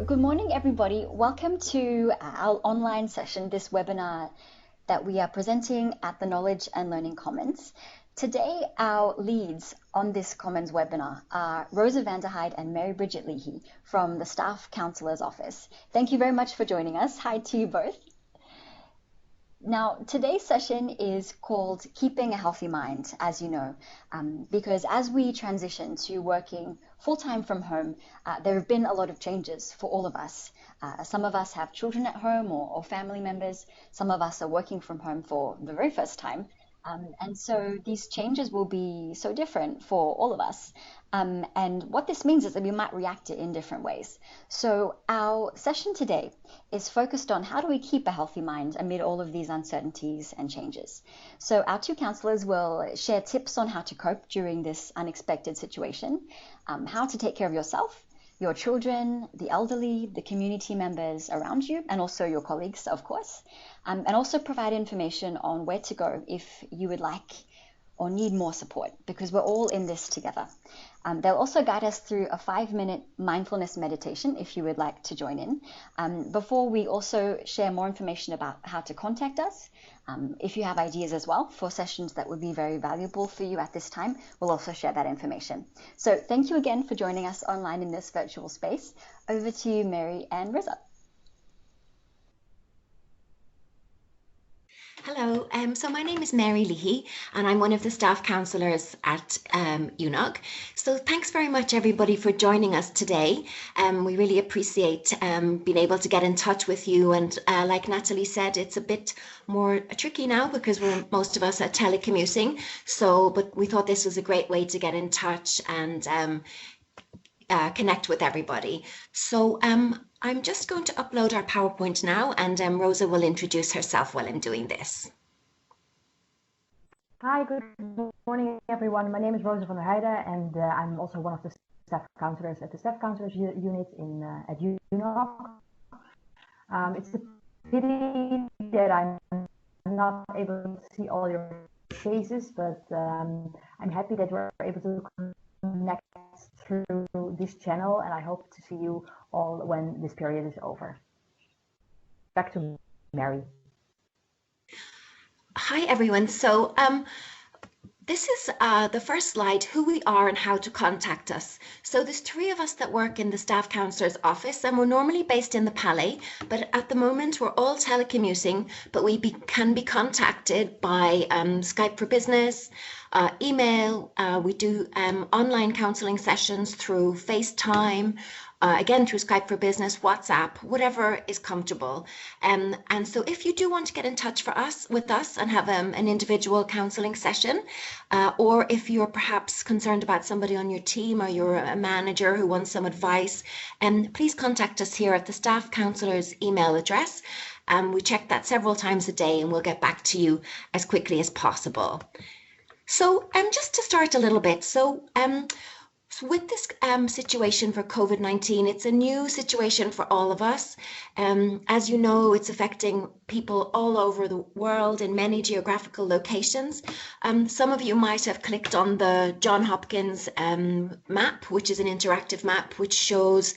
Good morning, everybody. Welcome to our online session, this webinar that we are presenting at the Knowledge and Learning Commons. Today, our leads on this Commons webinar are Rosa Vanderhyde and Mary Bridget Leahy from the Staff Counsellors Office. Thank you very much for joining us. Hi to you both. Now, today's session is called Keeping a Healthy Mind, as you know, because as we transition to working full-time from home, there have been a lot of changes for all of us. Some of us have children at home or family members. Some of us are working from home for the very first time. And so these changes will be so different for all of us. And what this means is that we might react in different ways. So our session today is focused on how do we keep a healthy mind amid all of these uncertainties and changes. So our two counsellors will share tips on how to cope during this unexpected situation, how to take care of yourself, your children, the elderly, the community members around you, and also your colleagues, of course, and also provide information on where to go if you would like or need more support, because we're all in this together. They'll also guide us through a 5-minute mindfulness meditation if you would like to join in, before we also share more information about how to contact us. If you have ideas as well for sessions that would be very valuable for you at this time, we'll also share that information. So thank you again for joining us online in this virtual space. Over to you, Mary and Rosa. Hello, so my name is Mary Leahy and I'm one of the staff counsellors at UNOG. So thanks very much everybody for joining us today. We really appreciate being able to get in touch with you, and like Natalie said, it's a bit more tricky now because most of us are telecommuting. But we thought this was a great way to get in touch and connect with everybody. So I'm just going to upload our PowerPoint now, and Rosa will introduce herself while I'm doing this. Hi, good morning everyone. My name is Rosa van der Heijden, and I'm also one of the staff counsellors at the Staff Counsellors unit at UNOG. It's a pity that I'm not able to see all your faces, but I'm happy that we're able to connect through this channel, and I hope to see you all when this period is over. Back to Mary. Hi everyone. So this is the first slide, who we are and how to contact us. So there's 3 of us that work in the Staff Counsellor's office, and we're normally based in the Palais, but at the moment we're all telecommuting, but we can be contacted by Skype for Business, email. We do online counselling sessions through FaceTime, again through Skype for Business, WhatsApp, whatever is comfortable. And so if you do want to get in touch with us and have an individual counselling session, or if you're perhaps concerned about somebody on your team or you're a manager who wants some advice, please contact us here at the Staff Counsellor's email address. We check that several times a day and we'll get back to you as quickly as possible. So just to start a little bit, so with this situation for COVID-19, it's a new situation for all of us. As you know, it's affecting people all over the world in many geographical locations. Some of you might have clicked on the Johns Hopkins map, which is an interactive map which shows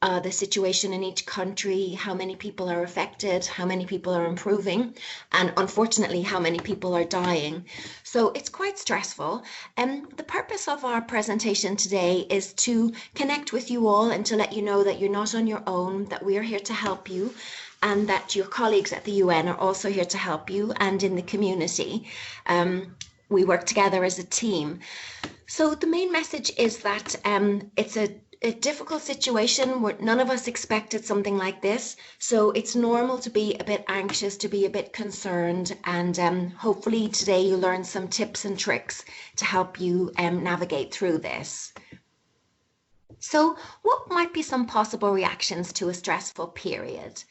the situation in each country, how many people are affected, how many people are improving, and unfortunately how many people are dying. So it's quite stressful. The purpose of our presentation today is to connect with you all and to let you know that you're not on your own, that we are here to help you, and that your colleagues at the UN are also here to help you, and in the community. We work together as a team. So the main message is that it's a difficult situation where none of us expected something like this. So it's normal to be a bit anxious, to be a bit concerned, and hopefully today you learn some tips and tricks to help you navigate through this. So what might be some possible reactions to a stressful period?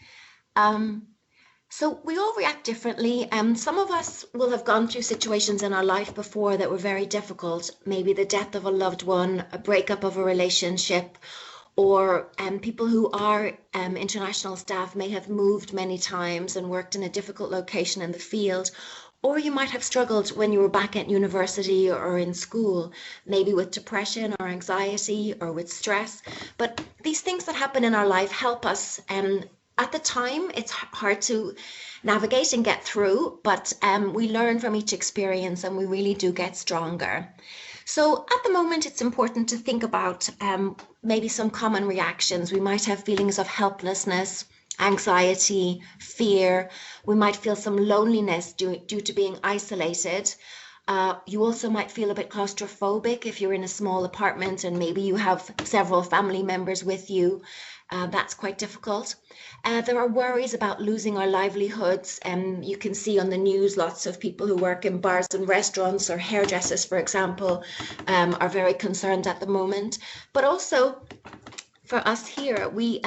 So we all react differently. Some of us will have gone through situations in our life before that were very difficult, maybe the death of a loved one, a breakup of a relationship, or people who are international staff may have moved many times and worked in a difficult location in the field, Or you might have struggled when you were back at university or in school, maybe with depression or anxiety or with stress. But these things that happen in our life help us. At the time, it's hard to navigate and get through, but we learn from each experience and we really do get stronger. So at the moment, it's important to think about maybe some common reactions. We might have feelings of helplessness, anxiety, fear. We might feel some loneliness due to being isolated. You also might feel a bit claustrophobic if you're in a small apartment and maybe you have several family members with you. That's quite difficult. There are worries about losing our livelihoods. You can see on the news lots of people who work in bars and restaurants or hairdressers, for example, are very concerned at the moment. But also, for us here, we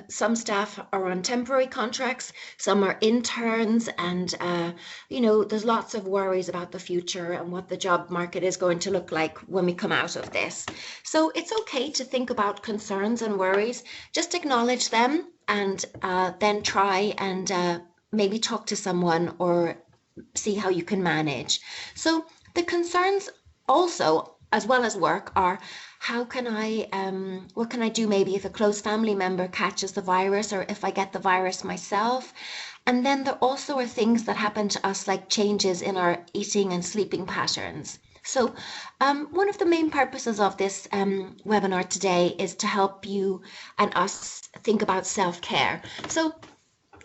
some staff are on temporary contracts, some are interns, and there's lots of worries about the future and what the job market is going to look like when we come out of this. So it's okay to think about concerns and worries, just acknowledge them and then try and maybe talk to someone or see how you can manage. So the concerns also, as well as work, are what can I do maybe if a close family member catches the virus or if I get the virus myself? And then there also are things that happen to us like changes in our eating and sleeping patterns. So one of the main purposes of this webinar today is to help you and us think about self-care. So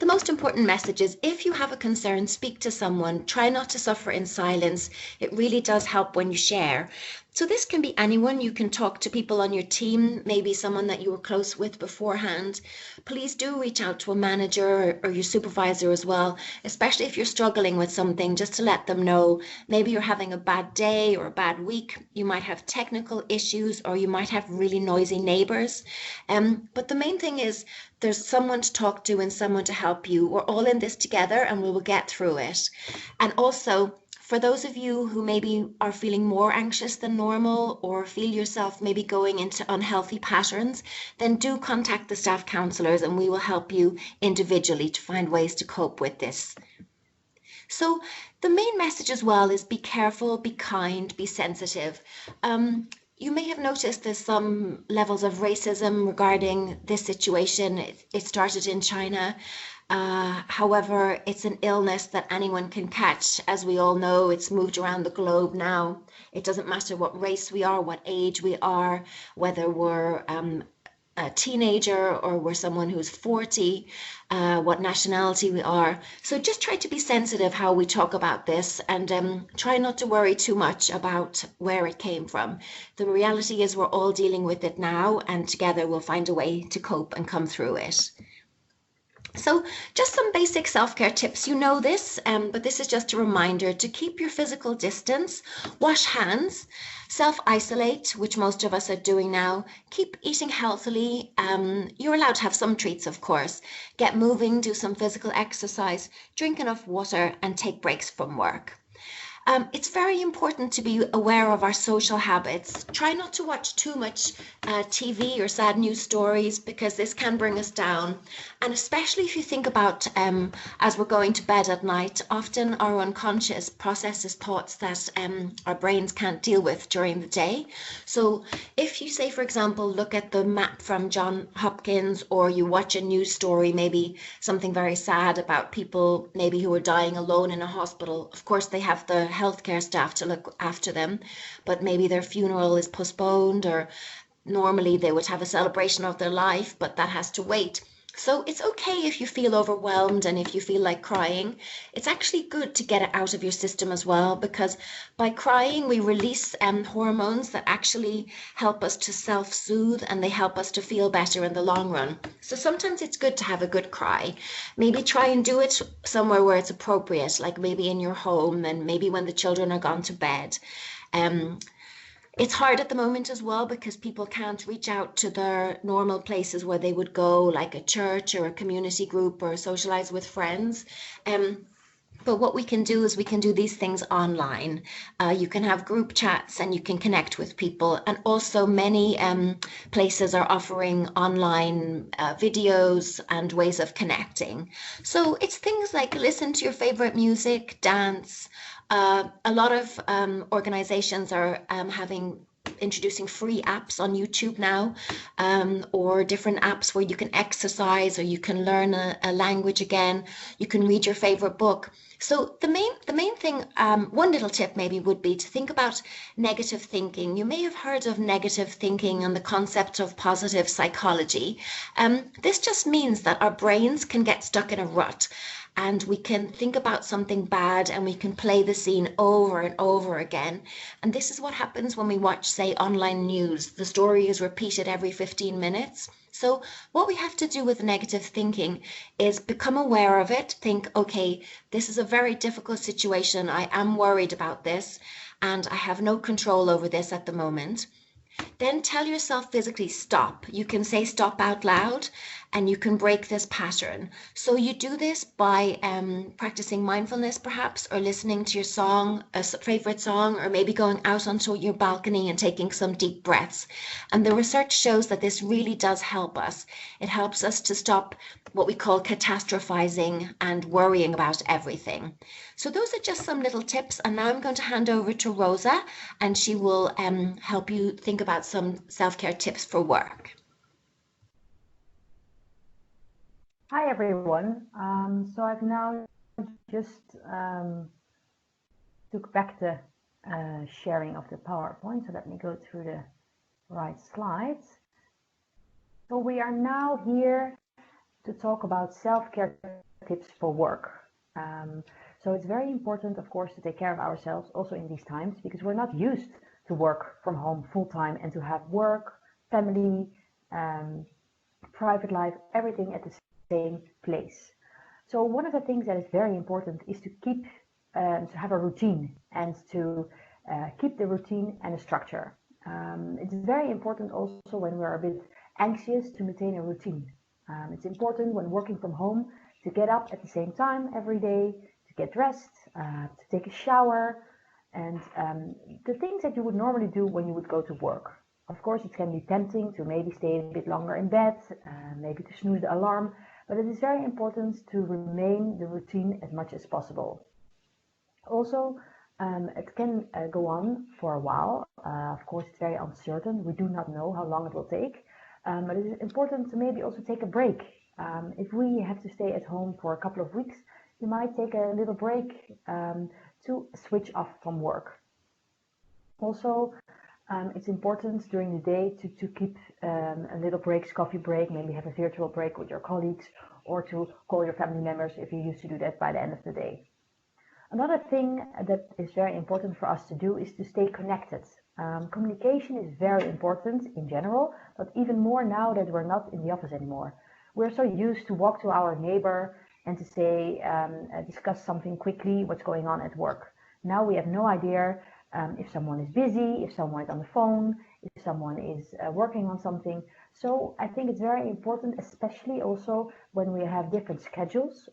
the most important message is if you have a concern, speak to someone. Try not to suffer in silence. It really does help when you share. So this can be anyone. You can talk to people on your team, maybe someone that you were close with beforehand. Please do reach out to a manager or your supervisor as well, especially if you're struggling with something, just to let them know. Maybe you're having a bad day or a bad week. You might have technical issues or you might have really noisy neighbors. But the main thing is there's someone to talk to and someone to help you. We're all in this together and we will get through it. And also, for those of you who maybe are feeling more anxious than normal or feel yourself maybe going into unhealthy patterns, then do contact the staff counsellors and we will help you individually to find ways to cope with this. So the main message as well is be careful, be kind, be sensitive. You may have noticed there's some levels of racism regarding this situation. It started in China. However, it's an illness that anyone can catch. As we all know, it's moved around the globe now. It doesn't matter what race we are, what age we are, whether we're a teenager or we're someone who's 40, what nationality we are. So just try to be sensitive how we talk about this and try not to worry too much about where it came from. The reality is we're all dealing with it now and together we'll find a way to cope and come through it. So just some basic self-care tips. You know this, but this is just a reminder to keep your physical distance, wash hands, self-isolate, which most of us are doing now, keep eating healthily. You're allowed to have some treats, of course. Get moving, do some physical exercise, drink enough water, and take breaks from work. It's very important to be aware of our social habits. Try not to watch too much TV or sad news stories because this can bring us down. And especially if you think about as we're going to bed at night, often our unconscious processes thoughts that our brains can't deal with during the day. So if you say, for example, look at the map from Johns Hopkins or you watch a news story, maybe something very sad about people maybe who are dying alone in a hospital. Of course, they have the healthcare staff to look after them, but maybe their funeral is postponed or normally they would have a celebration of their life, but that has to wait. So it's okay if you feel overwhelmed and if you feel like crying. It's actually good to get it out of your system as well, because by crying we release hormones that actually help us to self-soothe and they help us to feel better in the long run. So sometimes it's good to have a good cry. Maybe try and do it somewhere where it's appropriate, like maybe in your home and maybe when the children are gone to bed. It's hard at the moment as well because people can't reach out to their normal places where they would go, like a church or a community group or socialize with friends. But what we can do is we can do these things online. You can have group chats and you can connect with people. And also many places are offering online videos and ways of connecting. So it's things like listen to your favorite music, dance. A lot of organizations are introducing free apps on YouTube now, or different apps where you can exercise or you can learn a language again. You can read your favorite book. So the main thing, one little tip maybe would be to think about negative thinking. You may have heard of negative thinking and the concept of positive psychology. This just means that our brains can get stuck in a rut, and we can think about something bad and we can play the scene over and over again. And this is what happens when we watch, say, online news. The story is repeated every 15 minutes. So what we have to do with negative thinking is become aware of it. Think, okay, this is a very difficult situation. I am worried about this and I have no control over this at the moment. Then tell yourself physically stop. You can say stop out loud and you can break this pattern. So you do this by practicing mindfulness perhaps, or listening to your song, a favorite song, or maybe going out onto your balcony and taking some deep breaths. And the research shows that this really does help us. It helps us to stop what we call catastrophizing and worrying about everything. So those are just some little tips. And now I'm going to hand over to Rosa, and she will help you think about some self-care tips for work. Hi everyone. So I've now just took back the sharing of the PowerPoint. So let me go through the right slides. So we are now here to talk about self-care tips for work. So it's very important, of course, to take care of ourselves also in these times, because we're not used to work from home full-time and to have work, family, private life, everything at the same place. So one of the things that is very important is to keep to have a routine and to keep the routine and a structure. It's very important also when we're a bit anxious to maintain a routine. It's important when working from home to get up at the same time every day, to get dressed, to take a shower, and the things that you would normally do when you would go to work. Of course, it can be tempting to maybe stay a bit longer in bed, maybe to snooze the alarm, but it is very important to remain the routine as much as possible. Also, it can go on for a while. Of course, it's very uncertain. We do not know how long it will take, but it is important to maybe also take a break. If we have to stay at home for a couple of weeks, you might take a little break to switch off from work. Also, it's important during the day to keep a little breaks, coffee break, maybe have a virtual break with your colleagues, or to call your family members if you used to do that by the end of the day. Another thing that is very important for us to do is to stay connected. Communication is very important in general, but even more now that we're not in the office anymore. We're so used to walk to our neighbor and to say, discuss something quickly, what's going on at work. Now we have no idea if someone is busy, if someone is on the phone, if someone is working on something. So I think it's very important, especially also when we have different schedules,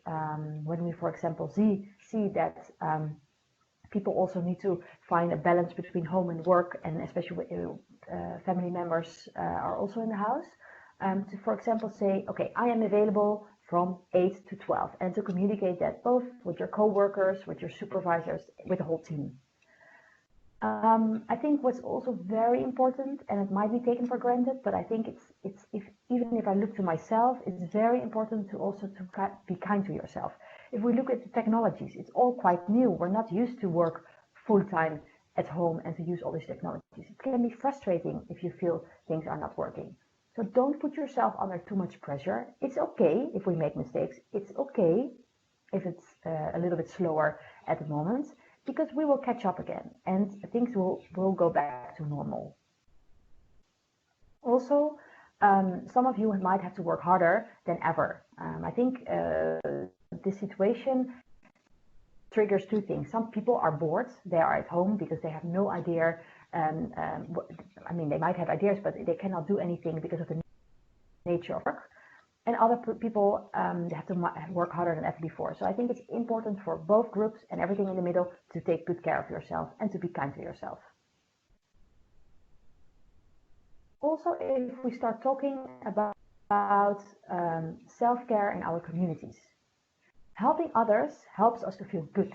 when we, for example, see that people also need to find a balance between home and work, and especially when family members are also in the house, to, for example, say, okay, I am available from 8 to 12, and to communicate that both with your co-workers, with your supervisors, with the whole team. I think what's also very important, and it might be taken for granted, but I think even if I look to myself, it's very important to also be kind to yourself. If we look at the technologies, it's all quite new. We're not used to work full-time at home and to use all these technologies. It can be frustrating if you feel things are not working. So don't put yourself under too much pressure. It's okay if we make mistakes. It's okay if it's a little bit slower at the moment, because we will catch up again and things will go back to normal. Also, some of you might have to work harder than ever. I think this situation triggers two things. Some people are bored. They are at home because they have no idea. I mean, they might have ideas, but they cannot do anything because of the nature of work. and other people they have to work harder than ever before. So I think it's important for both groups and everything in the middle to take good care of yourself and to be kind to yourself. Also, if we start talking about self-care in our communities, helping others helps us to feel good.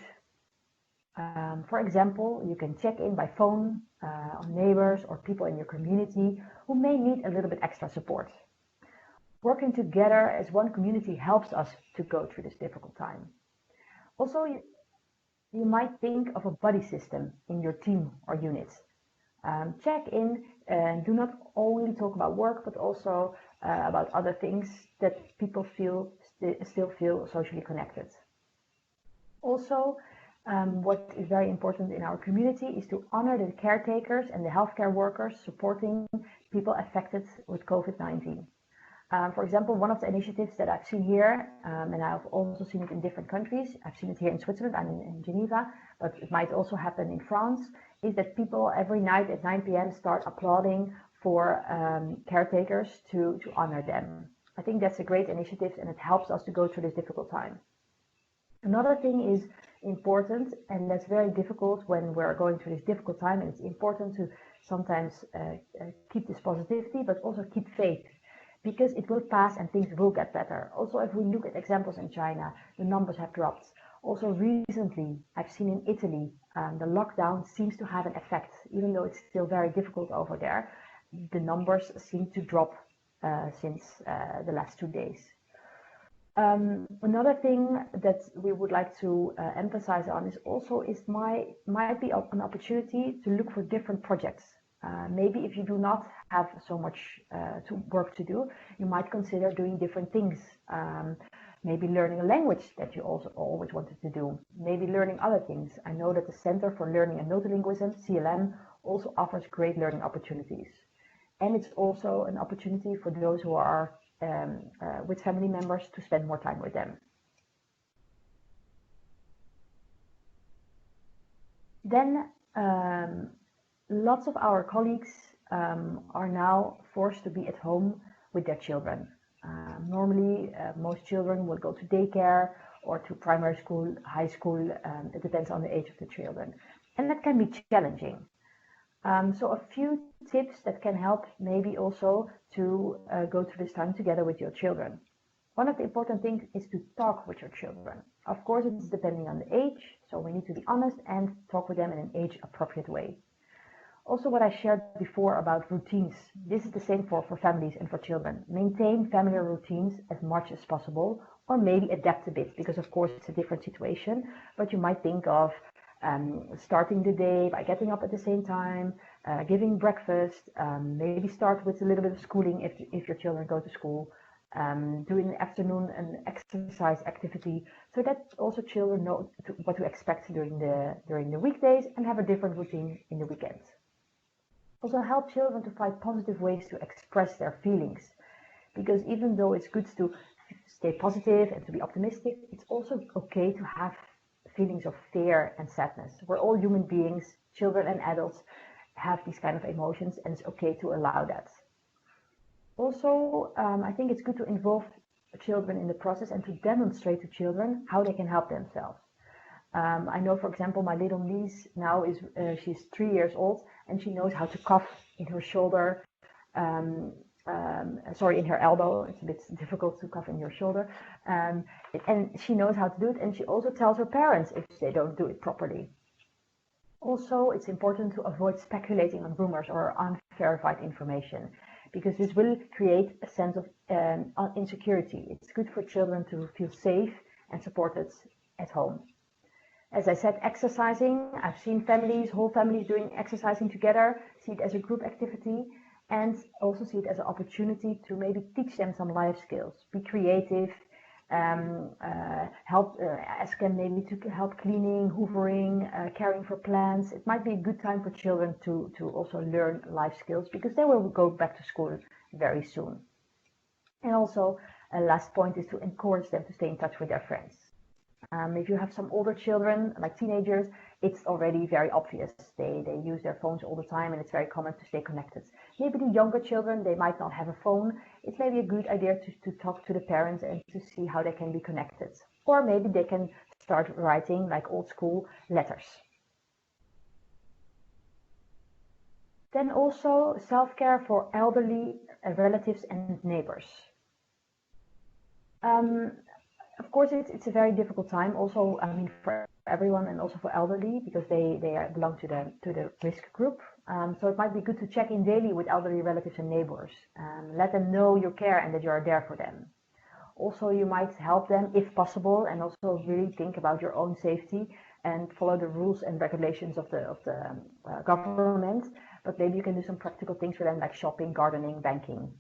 For example, you can check in by phone on neighbors or people in your community who may need a little bit extra support. Working together as one community helps us to go through this difficult time. Also, you might think of a buddy system in your team or unit. Check in and do not only talk about work, but also about other things that people still feel socially connected. Also, what is very important in our community is to honor the caretakers and the healthcare workers supporting people affected with COVID-19. For example, one of the initiatives that I've seen here, and I've also seen it in different countries, I've seen it here in Switzerland, I'm in Geneva, but it might also happen in France, is that people every night at 9 p.m. start applauding for caretakers to honor them. I think that's a great initiative and it helps us to go through this difficult time. Another thing is important, and that's very difficult when we're going through this difficult time, and it's important to sometimes keep this positivity, but also keep faith, because it will pass and things will get better. Also, if we look at examples in China, the numbers have dropped. Also recently, I've seen in Italy, the lockdown seems to have an effect, even though it's still very difficult over there. The numbers seem to drop since the last 2 days. Another thing that we would like to emphasize on might be an opportunity to look for different projects. Maybe if you do not have so much work to do, you might consider doing different things. Maybe learning a language that you also always wanted to do. Maybe learning other things. I know that the Center for Learning and Multilingualism, CLM, also offers great learning opportunities. And it's also an opportunity for those who are with family members to spend more time with them. Then lots of our colleagues are now forced to be at home with their children. Normally, most children will go to daycare or to primary school, high school. It depends on the age of the children. And that can be challenging. So a few tips that can help maybe also to go through this time together with your children. One of the important things is to talk with your children. Of course, it's depending on the age, so we need to be honest and talk with them in an age-appropriate way. Also, what I shared before about routines, this is the same for families and for children. Maintain family routines as much as possible, or maybe adapt a bit, because of course it's a different situation, but you might think of starting the day by getting up at the same time, giving breakfast, maybe start with a little bit of schooling if your children go to school, do in the afternoon an exercise activity, so that also children know what to expect during the weekdays and have a different routine in the weekends. Also help children to find positive ways to express their feelings, because even though it's good to stay positive and to be optimistic, it's also okay to have feelings of fear and sadness. We're all human beings, children and adults have these kind of emotions, and it's okay to allow that. Also, I think it's good to involve children in the process and to demonstrate to children how they can help themselves. I know, for example, my little niece now she's 3 years old, and she knows how to cough in her shoulder, in her elbow. It's a bit difficult to cough in your shoulder. And she knows how to do it, and she also tells her parents if they don't do it properly. Also, it's important to avoid speculating on rumors or unverified information, because this will create a sense of insecurity. It's good for children to feel safe and supported at home. As I said, exercising. I've seen whole families doing exercising together, see it as a group activity, and also see it as an opportunity to maybe teach them some life skills. Be creative, ask them maybe to help cleaning, hoovering, caring for plants. It might be a good time for children to also learn life skills, because they will go back to school very soon. And also, a last point is to encourage them to stay in touch with their friends. If you have some older children, like teenagers, it's already very obvious. They use their phones all the time, and it's very common to stay connected. Maybe the younger children, they might not have a phone. It's maybe a good idea to talk to the parents and to see how they can be connected. Or maybe they can start writing like old school letters. Then also self-care for elderly relatives and neighbors. Of course, it's a very difficult time. Also, I mean, for everyone and also for elderly, because they belong to the risk group. So it might be good to check in daily with elderly relatives and neighbors. Let them know you care and that you are there for them. Also, you might help them if possible, and also really think about your own safety and follow the rules and regulations of the government. But maybe you can do some practical things for them, like shopping, gardening, banking.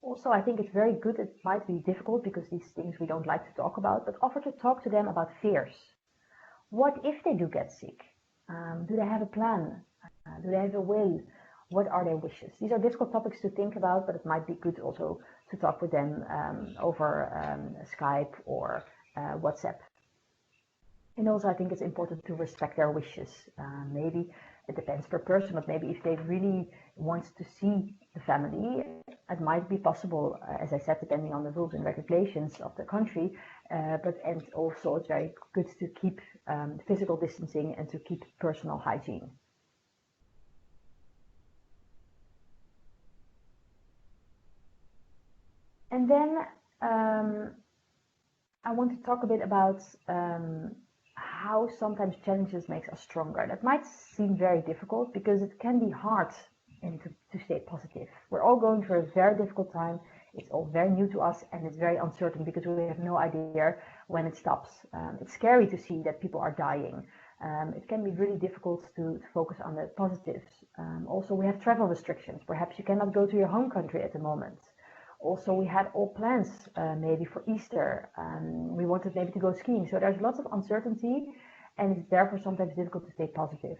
Also, I think it's very good. It might be difficult because these things we don't like to talk about, but offer to talk to them about fears. What if they do get sick? Do they have a plan? Do they have a will? What are their wishes? These are difficult topics to think about, but it might be good also to talk with them over Skype or WhatsApp. And also, I think it's important to respect their wishes. Maybe it depends per person, but maybe if they really want to see the family, it might be possible, as I said, depending on the rules and regulations of the country. And also it's very good to keep physical distancing and to keep personal hygiene. And then I want to talk a bit about how sometimes challenges makes us stronger. That might seem very difficult because it can be hard to stay positive. We're all going through a very difficult time. It's all very new to us, and it's very uncertain because we have no idea when it stops. It's scary to see that people are dying. It can be really difficult to focus on the positives. Also, we have travel restrictions. Perhaps you cannot go to your home country at the moment. Also, we had all plans maybe for Easter. We wanted maybe to go skiing. So there's lots of uncertainty, and it's therefore sometimes difficult to stay positive.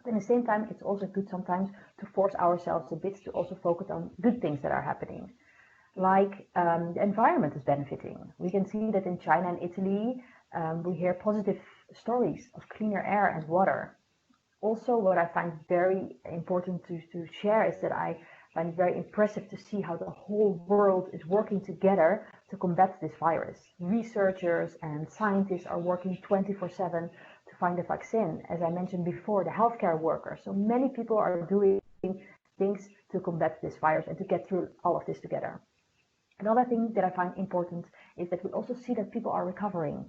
But at the same time, it's also good sometimes to force ourselves a bit to also focus on good things that are happening. Like the environment is benefiting. We can see that in China and Italy, we hear positive stories of cleaner air and water. Also, what I find very important to share is that I find it very impressive to see how the whole world is working together to combat this virus. Researchers and scientists are working 24/7 to find a vaccine. As I mentioned before, the healthcare workers. So many people are doing things to combat this virus and to get through all of this together. Another thing that I find important is that we also see that people are recovering.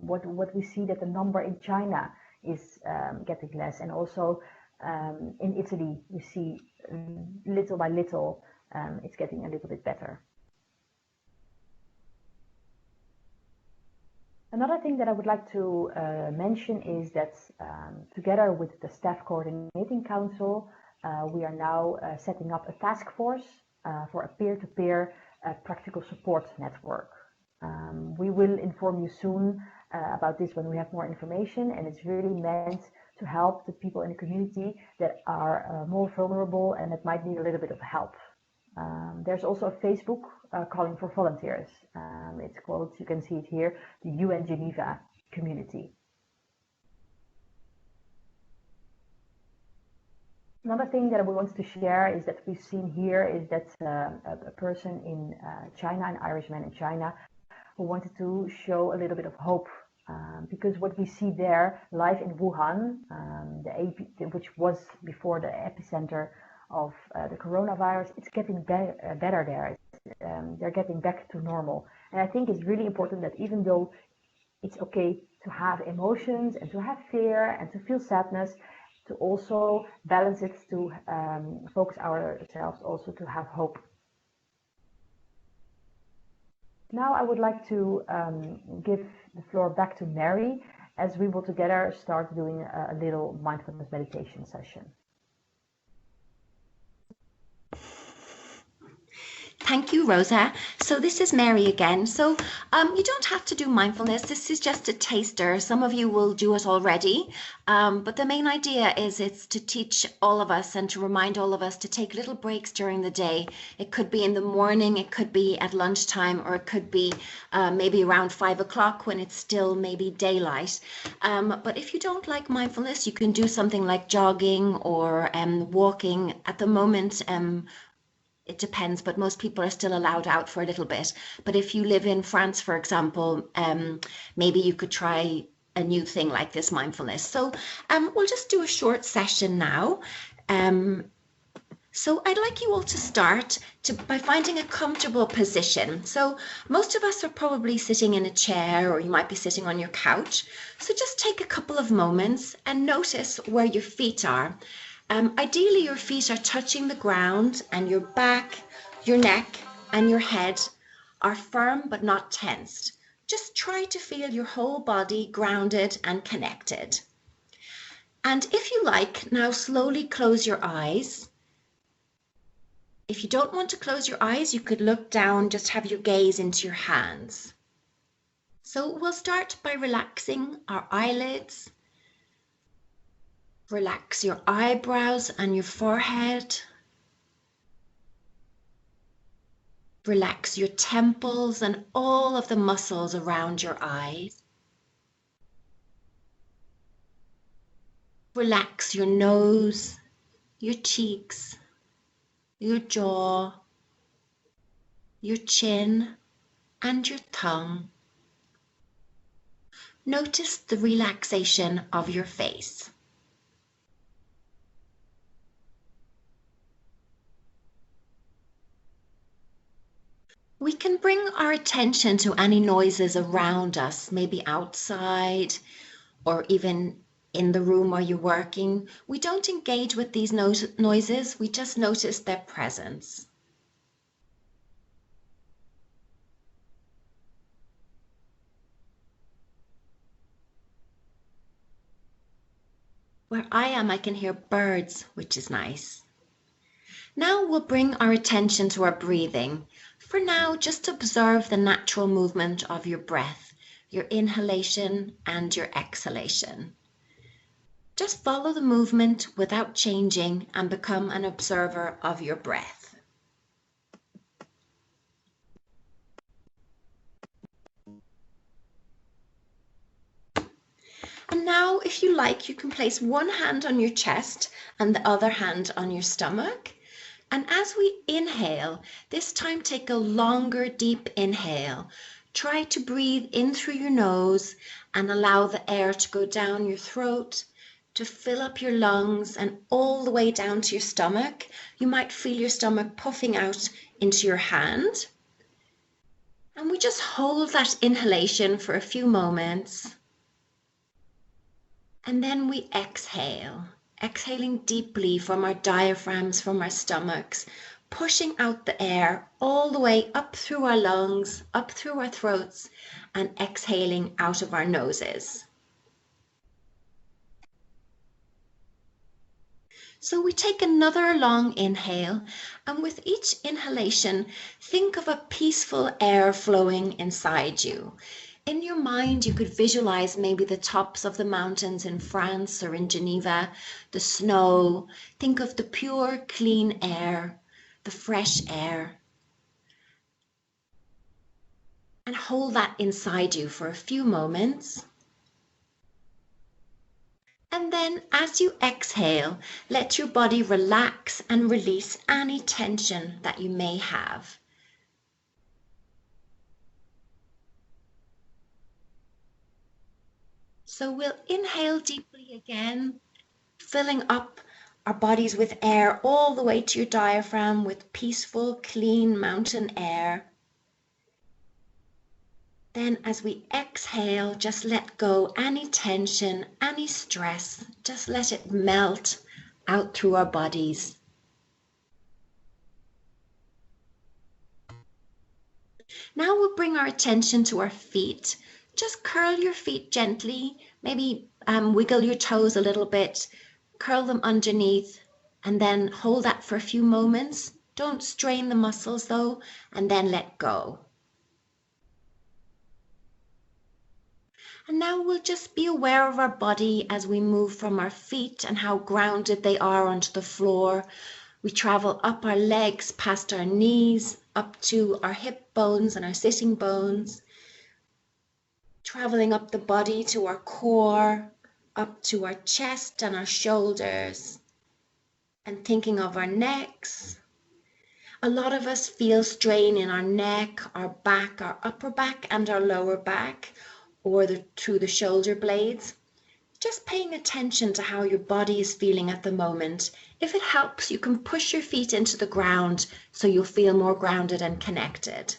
What we see that the number in China is getting less, and also in Italy we see little by little it's getting a little bit better. Another thing that I would like to mention is that together with the Staff Coordinating Council, we are now setting up a task force for a peer-to-peer practical support network. We will inform you soon about this when we have more information, and it's really meant to help the people in the community that are more vulnerable and that might need a little bit of help. There's also a Facebook calling for volunteers. It's called, you can see it here, the UN Geneva community. Another thing that we want to share is that we've seen here is that a person in China, an Irishman in China, who wanted to show a little bit of hope. Because what we see there live in Wuhan, which was before the epicenter of the coronavirus, it's getting better there. They're getting back to normal. And I think it's really important that even though it's okay to have emotions and to have fear and to feel sadness, to also balance it, to focus ourselves also to have hope. Now I would like to give the floor back to Mary as we will together start doing a little mindfulness meditation session. Thank you, Rosa. So this is Mary again. So you don't have to do mindfulness. This is just a taster. Some of you will do it already. But the main idea is it's to teach all of us and to remind all of us to take little breaks during the day. It could be in the morning, it could be at lunchtime, or it could be maybe around 5 o'clock when it's still maybe daylight. But if you don't like mindfulness, you can do something like jogging or walking. At the moment, it depends, but most people are still allowed out for a little bit. But if you live in France, for example, maybe you could try a new thing like this mindfulness. So we'll just do a short session now. So I'd like you all to start by finding a comfortable position. So most of us are probably sitting in a chair, or you might be sitting on your couch. So just take a couple of moments and notice where your feet are. Ideally, your feet are touching the ground and your back, your neck and your head are firm but not tensed. Just try to feel your whole body grounded and connected. And if you like, now slowly close your eyes. If you don't want to close your eyes, you could look down, just have your gaze into your hands. So we'll start by relaxing our eyelids. Relax your eyebrows and your forehead. Relax your temples and all of the muscles around your eyes. Relax your nose, your cheeks, your jaw, your chin, and your tongue. Notice the relaxation of your face. We can bring our attention to any noises around us, maybe outside or even in the room where you're working. We don't engage with these noises, we just notice their presence. Where I am, I can hear birds, which is nice. Now we'll bring our attention to our breathing. For now, just observe the natural movement of your breath, your inhalation and your exhalation. Just follow the movement without changing and become an observer of your breath. And now, if you like, you can place one hand on your chest and the other hand on your stomach. And as we inhale, this time take a longer, deep inhale. Try to breathe in through your nose and allow the air to go down your throat, to fill up your lungs and all the way down to your stomach. You might feel your stomach puffing out into your hand. And we just hold that inhalation for a few moments. And then we exhale. Exhaling deeply from our diaphragms, from our stomachs, pushing out the air all the way up through our lungs, up through our throats, and exhaling out of our noses. So we take another long inhale, and with each inhalation, think of a peaceful air flowing inside you. In your mind, you could visualize maybe the tops of the mountains in France or in Geneva, the snow. Think of the pure, clean air, the fresh air. And hold that inside you for a few moments. And then as you exhale, let your body relax and release any tension that you may have. So we'll inhale deeply again, filling up our bodies with air all the way to your diaphragm with peaceful, clean mountain air. Then as we exhale, just let go any tension, any stress, just let it melt out through our bodies. Now we'll bring our attention to our feet. Just curl your feet gently, maybe wiggle your toes a little bit, curl them underneath, and then hold that for a few moments. Don't strain the muscles though, and then let go. And now we'll just be aware of our body as we move from our feet and how grounded they are onto the floor. We travel up our legs, past our knees, up to our hip bones and our sitting bones. Traveling up the body to our core, up to our chest and our shoulders. And thinking of our necks. A lot of us feel strain in our neck, our back, our upper back and our lower back, or through the shoulder blades. Just paying attention to how your body is feeling at the moment. If it helps, you can push your feet into the ground so you'll feel more grounded and connected.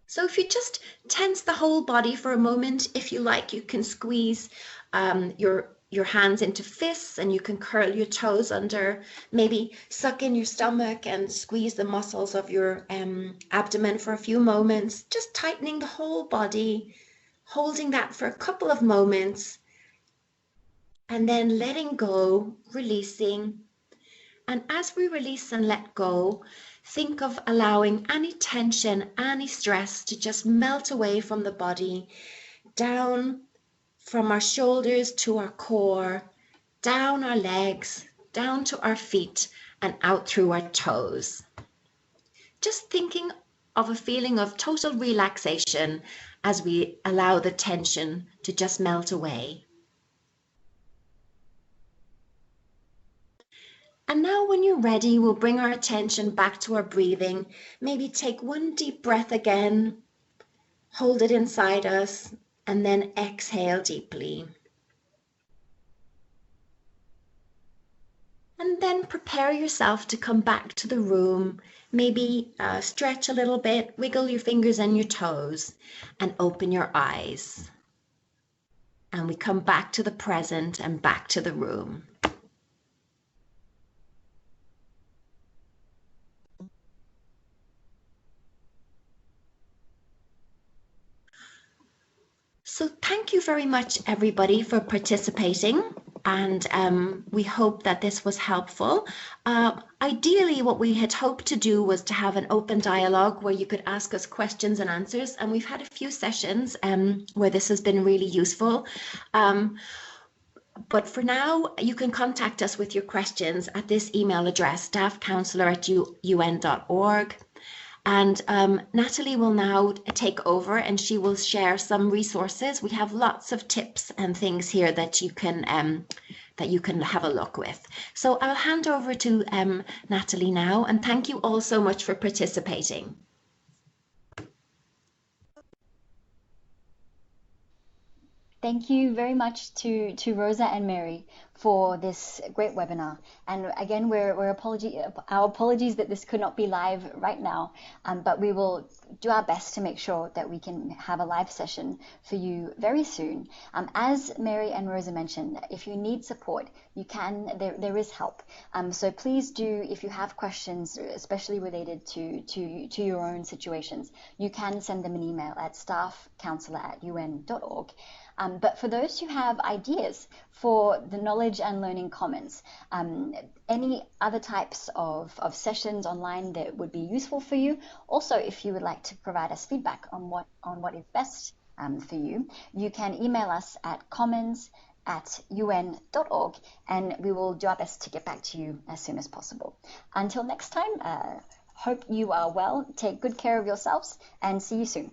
So if you just tense the whole body for a moment, if you like, you can squeeze your hands into fists and you can curl your toes under, maybe suck in your stomach and squeeze the muscles of your abdomen for a few moments, just tightening the whole body, holding that for a couple of moments, and then letting go, releasing. And as we release and let go, think of allowing any tension, any stress to just melt away from the body, down from our shoulders to our core, down our legs, down to our feet, and out through our toes. Just thinking of a feeling of total relaxation as we allow the tension to just melt away. And now when you're ready, we'll bring our attention back to our breathing. Maybe take one deep breath again, hold it inside us, and then exhale deeply. And then prepare yourself to come back to the room. Maybe stretch a little bit, wiggle your fingers and your toes, and open your eyes. And we come back to the present and back to the room. So thank you very much, everybody, for participating. And we hope that this was helpful. Ideally, what we had hoped to do was to have an open dialogue where you could ask us questions and answers. And we've had a few sessions where this has been really useful. But for now, you can contact us with your questions at this email address, staffcounsellor@un.org. And Natalie will now take over and she will share some resources. We have lots of tips and things here that you can have a look with. So I'll hand over to Natalie now, and thank you all so much for participating. Thank you very much to Rosa and Mary for this great webinar. And again, our apologies that this could not be live right now, but we will do our best to make sure that we can have a live session for you very soon. As Mary and Rosa mentioned, if you need support, you can, there is help. So please do, if you have questions, especially related to your own situations, you can send them an email at staffcounsellor@un.org. But for those who have ideas for the Knowledge and Learning Commons, any other types of sessions online that would be useful for you, also if you would like to provide us feedback on what is best for you, you can email us at commons@un.org and we will do our best to get back to you as soon as possible. Until next time, hope you are well, take good care of yourselves, and see you soon.